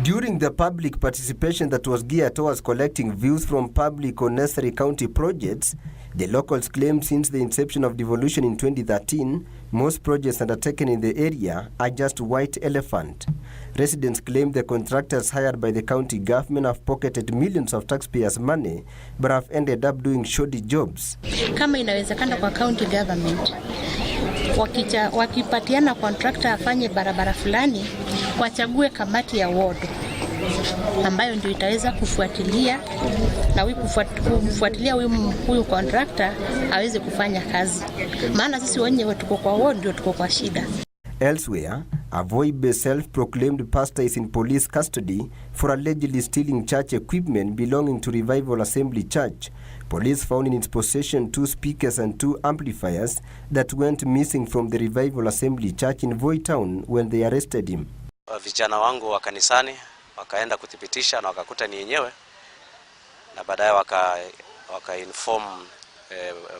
During the public participation that was geared towards collecting views from public or necessary county projects, the locals claimed since the inception of devolution in 2013, most projects undertaken in the area are just white elephant. Residents claim the contractors hired by the county government have pocketed millions of taxpayers' money but have ended up doing shoddy jobs. Kama inawezekana kwa county government, wakipatiana contractor afanye barabara fulani, wachague kamati ya ward ambayo ndio itaweza kufuatilia na kufuatilia huyu contractor aweze kufanya kazi. Maana sisi wenyewe tuko kwa ward ndio tuko kwa shida. Elsewhere, a Voibe self-proclaimed pastor is in police custody for allegedly stealing church equipment belonging to Revival Assembly Church. Police found in its possession 2 speakers and 2 amplifiers that went missing from the Revival Assembly Church in Voi Town when they arrested him. Vijana wangu wa kanisani wakaenda kuthibitisha na wakakuta ni yenyewe, na baadaye waka inform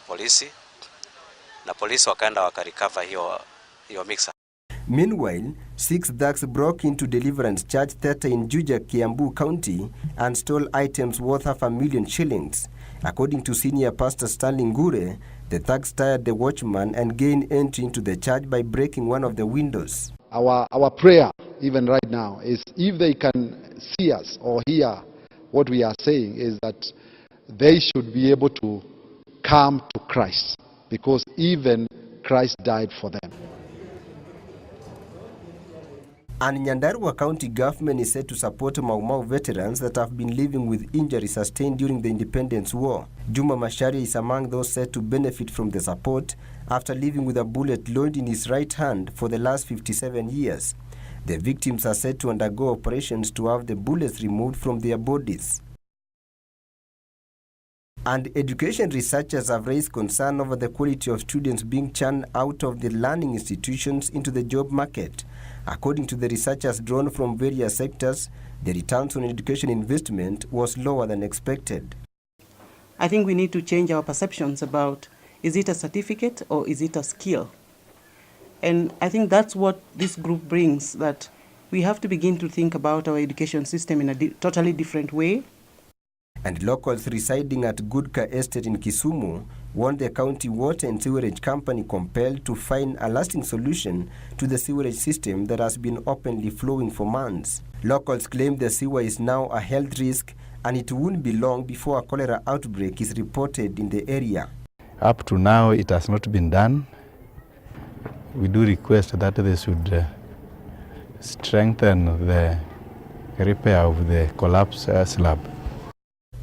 polisi, na polisi wakaenda wakarecover hiyo mixer. Meanwhile, 6 thugs broke into Deliverance Church Theatre in Juja, Kiambu County and stole items worth $500,000 shillings. According to senior pastor Stanley Ngure, the thugs tired the watchman and gained entry into the church by breaking one of the windows. Our prayer, even right now, is if they can see us or hear what we are saying, is that they should be able to come to Christ, because even Christ died for them. And Nyandarua County government is set to support Mau Mau veterans that have been living with injuries sustained during the Independence War. Juma Macharia is among those set to benefit from the support after living with a bullet lodged in his right hand for the last 57 years. The victims are set to undergo operations to have the bullets removed from their bodies. And education researchers have raised concern over the quality of students being churned out of the learning institutions into the job market. According to the researchers drawn from various sectors, the returns on education investment was lower than expected. I think we need to change our perceptions about, is it a certificate or is it a skill? And I think that's what this group brings, that we have to begin to think about our education system in a totally different way. And locals residing at Goodka Estate in Kisumu want the county water and sewerage company compelled to find a lasting solution to the sewerage system that has been openly flowing for months. Locals claim the sewer is now a health risk and it won't be long before a cholera outbreak is reported in the area. Up to now, it has not been done. We do request that they should strengthen the repair of the collapsed slab.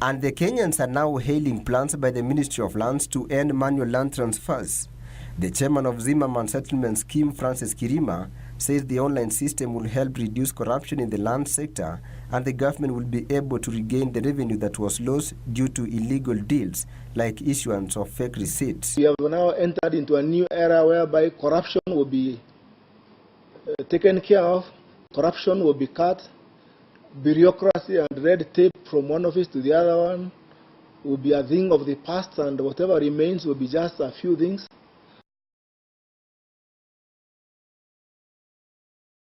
And the Kenyans are now hailing plans by the Ministry of Lands to end manual land transfers. The chairman of Zimmerman Settlement Scheme, Francis Kirima, says the online system will help reduce corruption in the land sector and the government will be able to regain the revenue that was lost due to illegal deals like issuance of fake receipts. We have now entered into a new era whereby corruption will be taken care of, corruption will be cut, bureaucracy and red tape from one office to the other one will be a thing of the past, and whatever remains will be just a few things.